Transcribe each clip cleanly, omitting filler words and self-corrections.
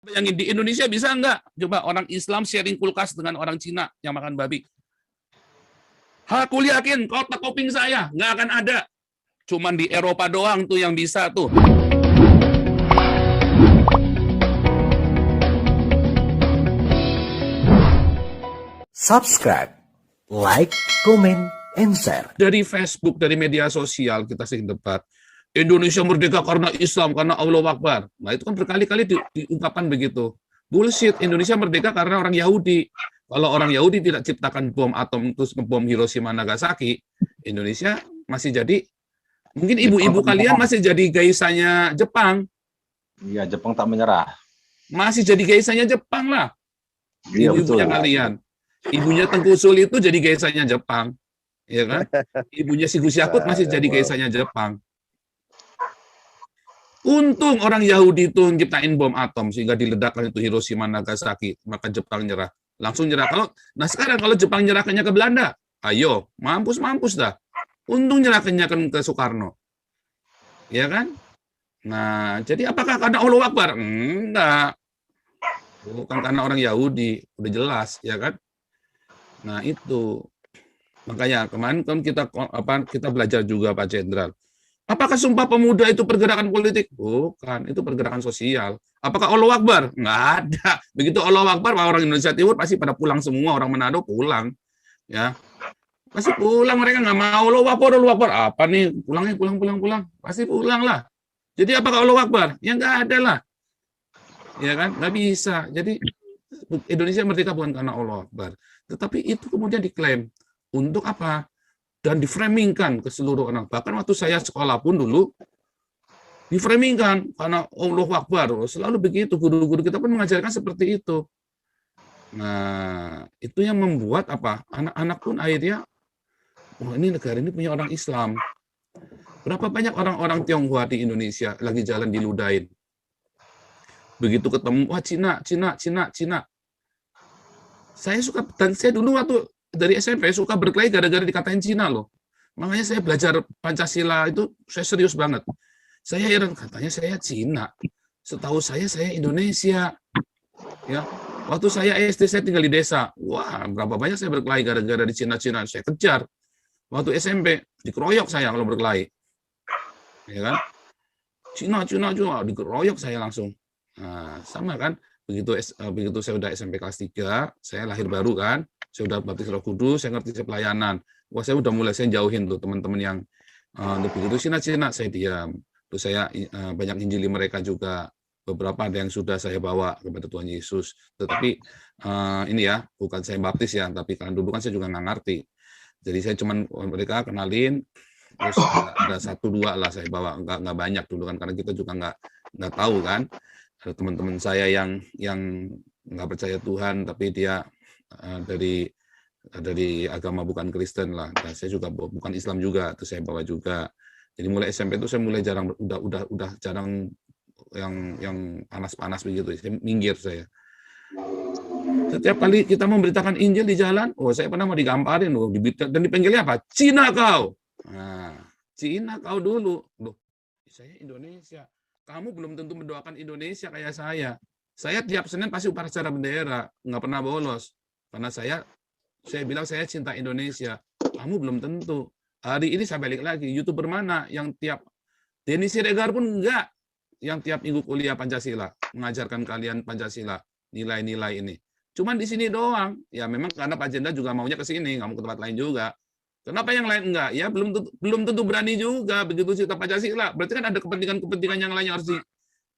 Bayangin di Indonesia bisa nggak? Coba orang Islam sharing kulkas dengan orang Cina yang makan babi. Aku yakin kotak kuping saya nggak akan ada. Cuman di Eropa doang tuh yang bisa tuh. Subscribe, like, comment, and share. Dari Facebook, dari media sosial kita sering debat. Indonesia merdeka karena Islam, karena Allah Akbar. Nah itu kan berkali-kali diungkapkan begitu. Bullshit, Indonesia merdeka karena orang Yahudi. Kalau orang Yahudi tidak ciptakan bom atom terus ngebom Hiroshima Nagasaki, Indonesia masih jadi, mungkin ibu-ibu kalian masih jadi gaisanya Jepang. Iya, Jepang tak menyerah. Masih jadi gaisanya Jepang lah. Iya, Ibu-ibunya betul. kalian. Ibunya Tengku Sul itu jadi gaisanya Jepang. Ya kan? Ibunya si Gus Yakut masih jadi gaisanya Jepang. Untung orang Yahudi itu menciptain bom atom sehingga diledakkan itu Hiroshima Nagasaki, maka Jepang nyerah. Langsung nyerah. Nah sekarang kalau Jepang nyerahkannya ke Belanda, ayo, mampus dah. Untung nyerahkannya ke Soekarno. Ya kan? Nah, jadi apakah karena Allah Akbar? Enggak. Bukan karena orang Yahudi, udah jelas, ya kan? Nah, itu. Makanya kemarin kan kita belajar juga Pak Jenderal. Apakah Sumpah Pemuda itu pergerakan politik? Bukan, itu pergerakan sosial. Apakah Allah Akbar? Nggak ada. Begitu Allah Akbar, orang Indonesia Timur pasti pada pulang semua, orang Manado pulang. Ya. Pasti pulang, mereka nggak mau Allah Akbar. Apa nih? Pulangnya pulang. Pasti pulang lah. Jadi apakah Allah Akbar? Ya nggak ada lah. Ya kan? Nggak bisa. Jadi Indonesia merdeka bukan karena Allah Akbar. Tetapi itu kemudian diklaim. Untuk apa? Dan diframingkan ke seluruh orang. Bahkan waktu saya sekolah pun dulu, diframingkan karena Allah Akbar. Selalu begitu. Guru-guru kita pun mengajarkan seperti itu. Nah, itu yang membuat apa? Anak-anak pun akhirnya, ini negara ini punya orang Islam. Berapa banyak orang-orang Tionghoa di Indonesia lagi jalan diludahin. Begitu ketemu, wah Cina. Saya suka, dan saya dulu waktu dari SMP suka berkelahi gara-gara dikatain Cina loh. Makanya saya belajar Pancasila itu saya serius banget. Saya heran, katanya saya Cina. Setahu saya Indonesia. Ya, waktu saya SD saya tinggal di desa. Wah, berapa banyak saya berkelahi gara-gara di Cina. Saya kejar. Waktu SMP dikeroyok saya kalau berkelahi. Ya kan? Cina, dikeroyok saya langsung. Nah, sama kan? Begitu saya udah SMP kelas 3, saya lahir baru kan. Saya udah baptis Roh Kudus, saya ngerti pelayanan. Wah, saya udah mulai saya jauhin tuh teman-teman yang begitu Cina, saya diam. Terus saya banyak injili mereka juga. Beberapa ada yang sudah saya bawa kepada Tuhan Yesus. Tetapi ini ya, bukan saya baptis ya, tapi kan dulu kan saya juga nggak ngerti. Jadi saya cuman mereka kenalin, terus ada 1-2 lah saya bawa, nggak banyak dulu kan, karena kita juga nggak tahu kan. Ada teman-teman saya yang nggak percaya Tuhan, tapi dia dari agama bukan Kristen lah. Dan saya juga bukan Islam juga, terus saya bawa juga. Jadi mulai SMP itu saya mulai jarang, udah jarang yang panas-panas begitu. Saya minggir saya. Setiap kali kita memberitakan Injil di jalan, saya pernah mau digamparin loh, dan dipanggilnya apa? Cina kau. Nah, Cina kau dulu. Loh, saya Indonesia. Kamu belum tentu mendoakan Indonesia kayak saya. Saya tiap Senin pasti upacara bendera, nggak pernah bolos. Karena saya bilang saya cinta Indonesia. Kamu belum tentu. Hari ini saya balik lagi, YouTuber mana yang tiap Denny Siregar pun enggak, yang tiap minggu kuliah Pancasila, mengajarkan kalian Pancasila, nilai-nilai ini. Cuman di sini doang. Ya memang karena Pak Jenderal juga maunya ke sini, nggak mau ke tempat lain juga. Kenapa yang lain enggak? Ya belum tentu berani juga begitu cerita Pancasila. Berarti kan ada kepentingan yang lain yang harus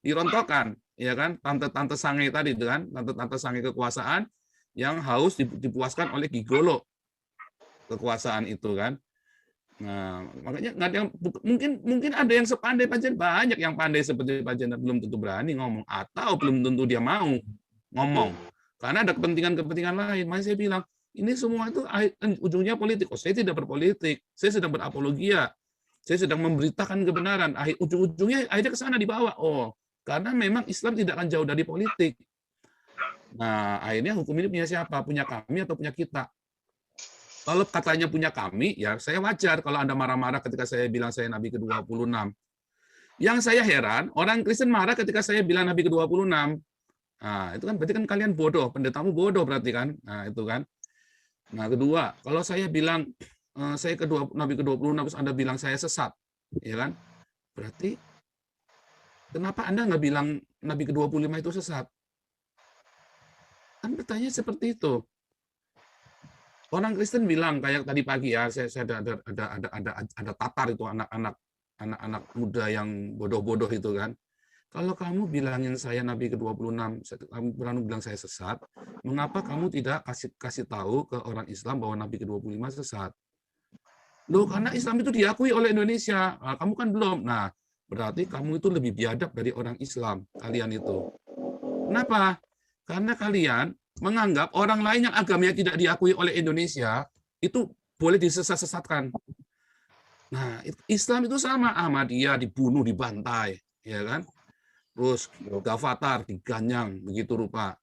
dirontokkan, ya kan? Tante-tante sange tadi itu kan, tante-tante sange kekuasaan yang haus dipuaskan oleh gigolo kekuasaan itu kan. Nah, makanya nggak ada yang, mungkin ada yang sepandai Pak Jenderal, banyak yang pandai seperti Pak Jenderal belum tentu berani ngomong atau belum tentu dia mau ngomong. Karena ada kepentingan lain. Makanya saya bilang, ini semua itu ujungnya politik. Saya tidak berpolitik. Saya sedang berapologia. Saya sedang memberitakan kebenaran. Ujung-ujungnya akhirnya ke sana dibawa. Karena memang Islam tidak akan jauh dari politik. Nah, akhirnya hukum ini punya siapa? Punya kami atau punya kita? Kalau katanya punya kami, ya saya wajar kalau Anda marah-marah ketika saya bilang saya Nabi ke-26. Yang saya heran, orang Kristen marah ketika saya bilang Nabi ke-26. Nah, itu kan berarti kan kalian bodoh, pendetamu bodoh berarti kan. Nah, itu kan. Nah, kedua, kalau saya bilang saya Nabi ke-26 terus Anda bilang saya sesat, ya kan? Berarti kenapa Anda nggak bilang Nabi ke-25 itu sesat? Kan bertanya seperti itu. Orang Kristen bilang kayak tadi pagi ya, saya ada Tatar itu anak-anak muda yang bodoh-bodoh itu kan. Kalau kamu bilangin saya Nabi ke-26, kamu berani bilang saya sesat, mengapa kamu tidak kasih tahu ke orang Islam bahwa Nabi ke-25 sesat? Loh, karena Islam itu diakui oleh Indonesia. Nah, kamu kan belum. Nah, berarti kamu itu lebih biadab dari orang Islam, kalian itu. Kenapa? Karena kalian menganggap orang lain yang agamanya tidak diakui oleh Indonesia, itu boleh disesat-sesatkan. Nah, Islam itu sama. Ahmadiyah dibunuh, dibantai. Ya kan? Terus Gavatar diganyang begitu rupa.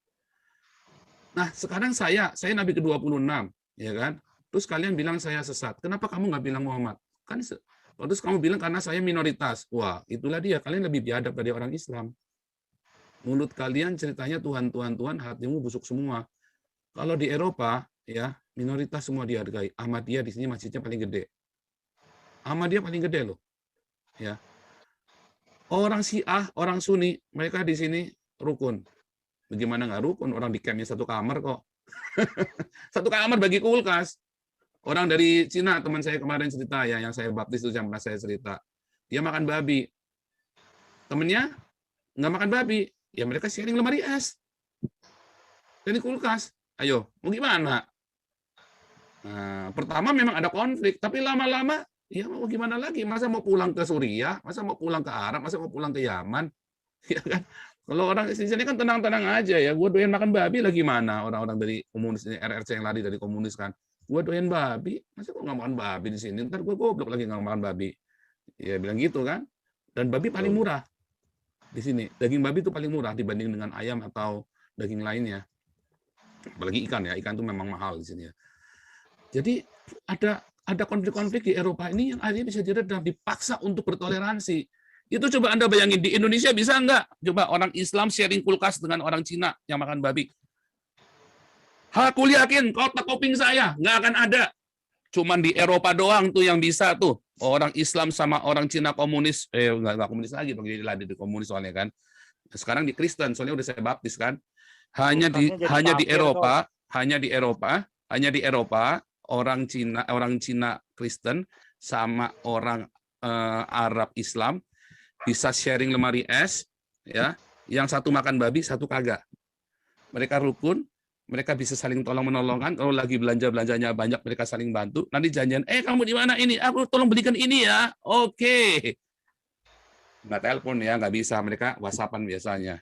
Nah, sekarang saya Nabi ke-26, ya kan? Terus kalian bilang saya sesat. Kenapa kamu nggak bilang Muhammad? Kan terus kamu bilang karena saya minoritas. Wah, itulah dia. Kalian lebih biadab dari orang Islam. Mulut kalian ceritanya Tuhan, Tuhan, Tuhan, hatimu busuk semua. Kalau di Eropa, ya, minoritas semua dihargai. Ahmadiyah di sini masjidnya paling gede. Ahmadiyah paling gede loh. Ya. Orang Syiah, orang Sunni, mereka di sini rukun. Bagaimana nggak rukun? Orang di campnya satu kamar kok. Satu kamar bagi kulkas. Orang dari Cina, teman saya kemarin cerita ya, yang saya baptis itu yang pernah saya cerita. Dia makan babi. Temennya nggak makan babi. Ya mereka sharing lemari es. Dari kulkas. Ayo, mau gimana? Nah, pertama memang ada konflik, tapi lama-lama ya mau gimana lagi? Masa mau pulang ke Suriah? Masa mau pulang ke Arab? Masa mau pulang ke Yaman? Ya kan? Kalau orang di sini kan tenang-tenang aja ya. Gue doyan makan babi lagi mana? Orang-orang dari komunis ini, RRC yang lari dari komunis kan. Gue doyan babi. Masa gue nggak makan babi di sini? Ntar gue goblok lagi nggak makan babi. Ya bilang gitu kan. Dan babi paling murah di sini. Daging babi itu paling murah dibanding dengan ayam atau daging lainnya. Apalagi ikan ya. Ikan itu memang mahal di sini ya. Jadi ada konflik-konflik di Eropa ini yang akhirnya bisa diredam, dipaksa untuk bertoleransi. Itu coba Anda bayangin, di Indonesia bisa nggak? Coba orang Islam sharing kulkas dengan orang Cina yang makan babi. Aku yakin, kotak kuping saya nggak akan ada. Cuman di Eropa doang tuh yang bisa tuh. Orang Islam sama orang Cina komunis, nggak komunis lagi, jadi di komunis soalnya kan. Sekarang di Kristen, soalnya udah saya baptis kan. Hanya di Eropa, orang Cina Kristen sama orang Arab Islam bisa sharing lemari es, ya. Yang satu makan babi, satu kagak. Mereka rukun, mereka bisa saling tolong menolongkan. Kalau lagi belanjanya banyak, mereka saling bantu. Nanti janjian, kamu di mana ini? Aku tolong belikan ini ya. Oke. Nggak telepon ya, nggak bisa. Mereka WhatsApp-an biasanya.